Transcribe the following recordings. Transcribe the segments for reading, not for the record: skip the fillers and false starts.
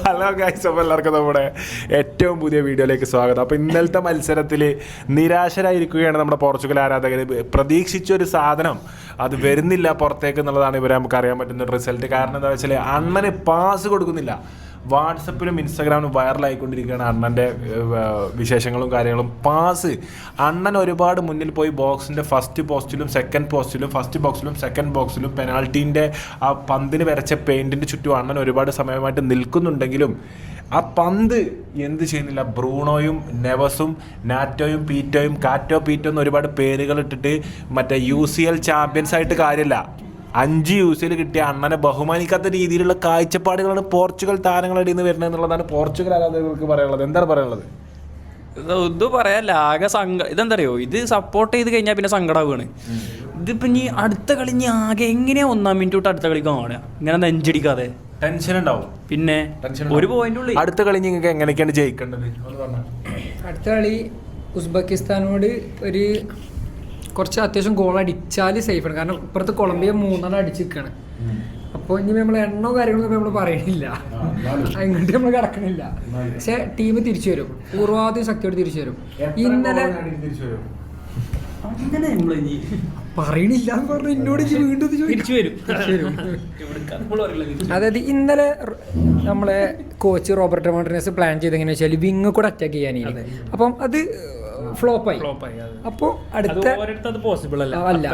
Hello guys, അപ്പോൾ എല്ലാവർക്കും നമ്മുടെ ഏറ്റവും പുതിയ വീഡിയോയിലേക്ക് സ്വാഗതം. അപ്പോൾ ഇന്നലത്തെ മത്സരത്തിൽ നിരാശരായിരിക്കുകയാണ് നമ്മുടെ പോർച്ചുഗൽ ആരാധകർ. പ്രതീക്ഷിച്ചൊരു സാധനം അത് വരുന്നില്ല പുറത്തേക്ക് എന്നുള്ളതാണ് ഇവരെ നമുക്ക് അറിയാൻ പറ്റുന്ന റിസൾട്ട്. കാരണം എന്താ വെച്ചാൽ അണ്ണന് പാസ് കൊടുക്കുന്നില്ല. വാട്സപ്പിലും ഇൻസ്റ്റാഗ്രാമിലും വൈറലായിക്കൊണ്ടിരിക്കുകയാണ് അണ്ണൻ്റെ വിശേഷങ്ങളും കാര്യങ്ങളും. പാസ് അണ്ണൻ ഒരുപാട് മുന്നിൽ പോയി ബോക്സിൻ്റെ ഫസ്റ്റ് പോസ്റ്റിലും സെക്കൻഡ് പോസ്റ്റിലും ഫസ്റ്റ് ബോക്സിലും സെക്കൻഡ് ബോക്സിലും പെനാൾട്ടീൻ്റെ ആ പന്തിന് വരച്ച പെയിൻറ്റിൻ്റെ ചുറ്റും അണ്ണൻ ഒരുപാട് സമയമായിട്ട് നിൽക്കുന്നുണ്ടെങ്കിലും ആ പന്ത് എന്ത് ചെയ്യുന്നില്ല. ബ്രൂണോയും നെവസും നാറ്റോയും പീറ്റോയും കാറ്റോ പീറ്റോ എന്ന് ഒരുപാട് പേരുകൾ ഇട്ടിട്ട് മറ്റേ UCL ചാമ്പ്യൻസ് ആയിട്ട് കാര്യമില്ല. 5 UCL കിട്ടിയ അണ്ണനെ ബഹുമാനിക്കാത്ത രീതിയിലുള്ള കാഴ്ചപ്പാടുകളാണ് പോർച്ചുഗൽ താരങ്ങളുടെ നിന്ന് വരുന്നത് എന്നുള്ളതാണ് പോർച്ചുഗൽ ആരാധകർക്ക് പറയാനുള്ളത്. എന്താണ് പറയാനുള്ളത്? ഇത് പറയാല്ല, ആകെ ഇതെന്താ അറിയോ, ഇത് സപ്പോർട്ട് ചെയ്ത് കഴിഞ്ഞാൽ പിന്നെ സങ്കടമാവുകയാണ്. ഇതിപ്പോ ഇനി അടുത്ത കളി ഇനി ആകെ എങ്ങനെയാ 1-ാം മിനിറ്റ് തൊട്ട് അടുത്ത കളി കാണുക, ഇങ്ങനെ നെഞ്ചടിക്കാതെ ടെൻഷൻ ഉണ്ടാവും. പിന്നെ ഒരു പോയിന്റ് ഉള്ളു. അടുത്ത കളി നിങ്ങൾക്ക് എങ്ങനെയൊക്കെയാണ് ജയിക്കേണ്ടത്? അടുത്ത കളി ഉസ്ബെക്കിസ്ഥാനോട് ഒരു കുറച്ച് അത്യാവശ്യം ഗോൾ അടിച്ചാൽ സേഫാണ്. കാരണം ഇപ്പുറത്ത് കൊളംബിയ 3 അടിച്ചിരിക്കുകയാണ്. അപ്പോൾ ഇനി നമ്മൾ എണ്ണോ കാര്യങ്ങളൊന്നും നമ്മൾ പറയണില്ല, അങ്ങോട്ട് നമ്മൾ കിടക്കണില്ല. പക്ഷെ ടീം തിരിച്ചു വരും, പൂർവാധികം ശക്തിയോട് തിരിച്ചു വരും. ഇന്നലെ പറയണില്ല എന്ന് പറഞ്ഞു എന്നോട് വീണ്ടും തിരിച്ചു വരും. അതായത് ഇന്നലെ നമ്മളെ കോച്ച് റോബർട്ടോ മാർട്ടിനസ് പ്ലാൻ ചെയ്ത് എങ്ങനെയാ വെച്ചാൽ വിങ് കൂടെ അറ്റാക്ക് ചെയ്യാൻ. അപ്പം അത് ഫ്ലോപ്പായി. അപ്പോൾ അടുത്ത പോസിബിൾ അല്ല.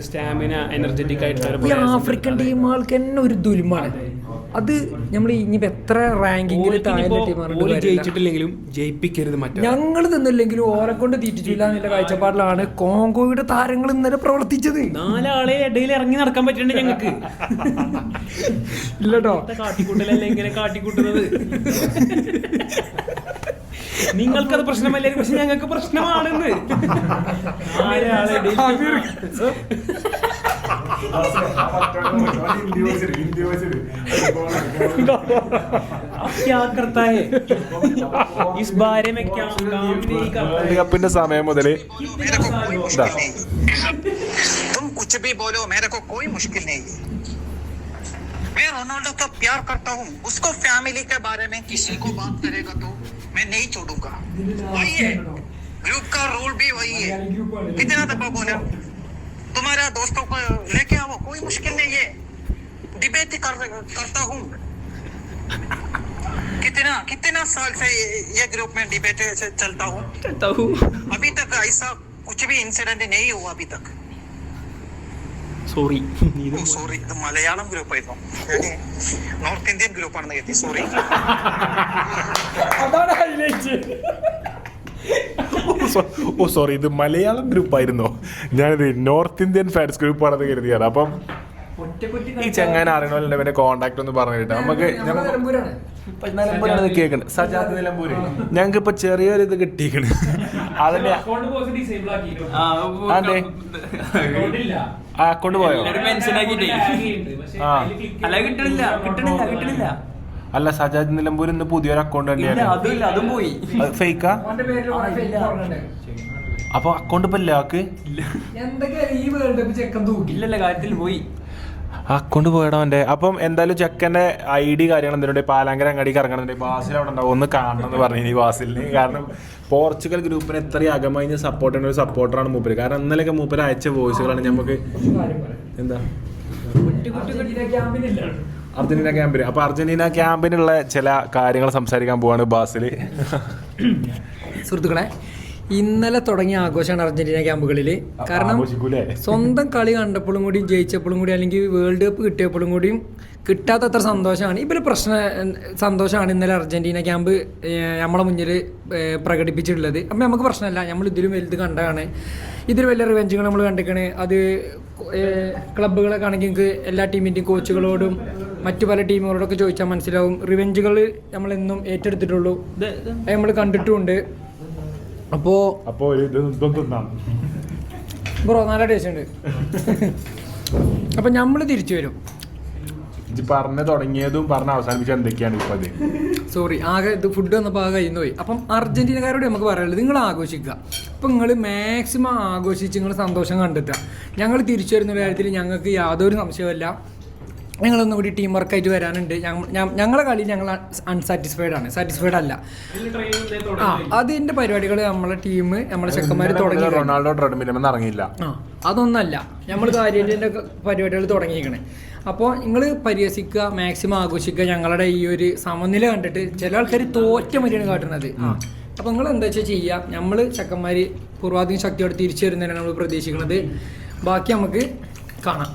സ്റ്റാമിന എനർജറ്റിക് ആയിട്ട് ഈ ആഫ്രിക്കൻ ടീമുകൾക്ക് തന്നെ ഒരു ദുൽമാണ്. അത് നമ്മൾ ഇനിയിപ്പോൾ എത്ര റാങ്കിങ്ങിൽ ജയിച്ചിട്ടില്ലെങ്കിലും ജയിപ്പിക്കരുത്. ഞങ്ങൾ തിന്നില്ലെങ്കിലും ഓരെ കൊണ്ട് തീറ്റിച്ചില്ല എന്നുള്ള കാഴ്ചപ്പാടിലാണ് കോങ്കോയുടെ താരങ്ങൾ ഇന്നലെ പ്രവർത്തിച്ചത്. 4 ആളെ ഇടയിൽ ഇറങ്ങി നടക്കാൻ പറ്റുന്നുണ്ട് ഞങ്ങൾക്ക്. ഇല്ലട്ടോ, കാട്ടിക്കൂട്ടലല്ലേ ഇങ്ങനെ കാട്ടിക്കൂട്ടുന്നത്. നിങ്ങൾക്കത് പ്രശ്നമല്ലേ, പക്ഷെ ഞങ്ങൾക്ക് പ്രശ്നമാണെന്ന്. കപ്പിന്റെ സമയം മുതൽ कुछ भी बोलो, मेरे को कोई मुश्किल नहीं है. मैं रोनाल्डो को प्यार करता हूँ. उसको फैमिली के बारे में किसी को बात करेगा तो मैं नहीं छोड़ूंगा. वही है, ग्रुप का रूल भी वही है. कितना दफा बोला, तुम्हारे दोस्तों को लेके आओ, कोई मुश्किल नहीं है. डिबेट करता हूँ. कितना साल से ये ग्रुप में डिबेट चलता हूँ. अभी तक ऐसा कुछ भी इंसिडेंट नहीं हुआ अभी तक. സോറി, ഇത് മലയാളം ഗ്രൂപ്പ് ആയിരുന്നു, നോർത്ത് ഇന്ത്യൻ ഗ്രൂപ്പ് ആണെന്ന് കരുതി. സോറി. ഓ സോറി, ഇത് മലയാളം ഗ്രൂപ്പായിരുന്നോ? ഞാനിത് നോർത്ത് ഇന്ത്യൻ ഫാൻസ് ഗ്രൂപ്പാണെന്ന് കരുതിയാണ്. അപ്പം ഈ ചങ്ങാൻ അറിയണമല്ലോ ഇവന്റെ കോണ്ടാക്ട് ഒന്ന് പറഞ്ഞിട്ട് നമുക്ക് കേൾക്കണ്ട്. സജാദ് നിലമ്പൂര് ഞങ്ങൾക്ക് ഇപ്പൊ ചെറിയൊരു ഇത് കിട്ടിയിരിക്കണ്. അതിന്റെ അക്കൗണ്ട് പോയോ? അല്ല, സജാദ് നിലമ്പൂർ ഇന്ന് പുതിയൊരു അക്കൗണ്ട് അതും പോയി. ഫേക്കാ? അപ്പൊ അക്കൗണ്ട് ഇപ്പൊ ലാക്ക് ഇല്ലല്ല, കാര്യത്തിൽ പോയി. അക്കൗണ്ട് പോയടാ അവൻ്റെ. അപ്പം എന്തായാലും ചെക്കൻ്റെ ID കാര്യങ്ങൾ എന്തെങ്കിലും പാലാങ്കര അങ്ങാടിക്ക് ഇറങ്ങണമെന്നുണ്ട്. ബാസിൽ അവിടെ ഉണ്ടാവും, ഒന്ന് കാണണം എന്ന് പറഞ്ഞു ഈ ബാസിലിന്. കാരണം പോർച്ചുഗൽ ഗ്രൂപ്പിന് എത്രയും അകമഴിഞ്ഞ് സപ്പോർട്ട് ചെയ്യുന്ന ഒരു സപ്പോർട്ടറാണ് മൂപ്പര്. കാരണം ഇന്നലെയൊക്കെ മൂപ്പര് അയച്ച വോയിസുകളാണ് നമുക്ക് എന്താ അർജന്റീന ക്യാമ്പിന്. അപ്പോൾ അർജന്റീന ക്യാമ്പിനുള്ള ചില കാര്യങ്ങൾ സംസാരിക്കാൻ പോവാണ് ബാസിൽ. സുഹൃത്തുക്കളെ, ഇന്നലെ തുടങ്ങിയ ആഘോഷമാണ് അർജന്റീന ക്യാമ്പുകളിൽ. കാരണം സ്വന്തം കളി കണ്ടപ്പോഴും കൂടിയും ജയിച്ചപ്പോഴും കൂടി, അല്ലെങ്കിൽ വേൾഡ് കപ്പ് കിട്ടിയപ്പോഴും കൂടിയും കിട്ടാത്തത്ര സന്തോഷമാണ്. ഇവർ സന്തോഷമാണ് ഇന്നലെ അർജന്റീന ക്യാമ്പ് നമ്മളെ മുന്നിൽ പ്രകടിപ്പിച്ചിട്ടുള്ളത്. അപ്പം നമുക്ക് പ്രശ്നമല്ല, നമ്മൾ ഇതിലും വലുത് കണ്ടതാണ്. ഇതിൽ വലിയ റിവെഞ്ചുകൾ നമ്മൾ കണ്ടിരിക്കണേ. അത് ക്ലബ്ബുകളൊക്കെ ആണെങ്കിൽ നിങ്ങൾക്ക് എല്ലാ ടീമിൻ്റെയും കോച്ചുകളോടും മറ്റു പല ടീമുകളോടൊക്കെ ചോദിച്ചാൽ മനസ്സിലാവും. റിവെഞ്ചുകൾ നമ്മളെന്നും ഏറ്റെടുത്തിട്ടുള്ളൂ, നമ്മൾ കണ്ടിട്ടുമുണ്ട്. അപ്പോ ബ്രോ നല്ല ടേസ്റ്റ് ഉണ്ട്. അപ്പൊ നമ്മള് തിരിച്ചു വരും. പറഞ്ഞു തുടങ്ങിയതും പറഞ്ഞ അവസാനിപ്പിച്ച എന്തൊക്കെയാണ് ഇപ്പൊ? സോറി, ആകെ ഇത് ഫുഡ് വന്നപ്പോൾ ആകെ കഴിയുന്നു പോയി. അപ്പം അർജന്റീനക്കാരോട് നമുക്ക് പറയാനുള്ളത്, നിങ്ങൾ ആഘോഷിക്കുക. അപ്പം നിങ്ങൾ മാക്സിമം ആഘോഷിച്ച് നിങ്ങൾ സന്തോഷം കണ്ടെത്തുക. ഞങ്ങൾ തിരിച്ചു വരുന്ന കാര്യത്തിൽ ഞങ്ങൾക്ക് യാതൊരു സംശയമില്ല. ഞങ്ങളൊന്നും കൂടി ടീം വർക്കായിട്ട് വരാനുണ്ട്. ഞങ്ങളെ കളി ഞങ്ങൾ അൺസാറ്റിസ്ഫൈഡ് ആണ്, സാറ്റിസ്ഫൈഡ് അല്ല. അതിൻ്റെ പരിപാടികൾ നമ്മളെ ടീം നമ്മളെ ചെക്കന്മാർ തുടങ്ങി. റൊണാൾഡോ ട്രെഡ്മില്ലെന്ന് ഇറങ്ങിയില്ല. അതൊന്നല്ല, നമ്മൾ കാര്യത്തിൻ്റെ പരിപാടികൾ തുടങ്ങിയിരിക്കണേ. അപ്പോൾ നിങ്ങൾ പരിഹസിക്കുക, മാക്സിമം ആഘോഷിക്കുക. ഞങ്ങളുടെ ഈ ഒരു സമനില കണ്ടിട്ട് ചില ആൾക്കാർ തോറ്റ മതിയാണ് കാട്ടുന്നത്. അപ്പോൾ നിങ്ങൾ എന്താ വെച്ചാൽ ചെയ്യുക. നമ്മൾ ചെക്കന്മാർ പൂർവാധികം ശക്തിയോടെ തിരിച്ചു വരുന്നതിനാണ് നമ്മൾ പ്രതീക്ഷിക്കുന്നത്. ബാക്കി നമുക്ക് കാണാം.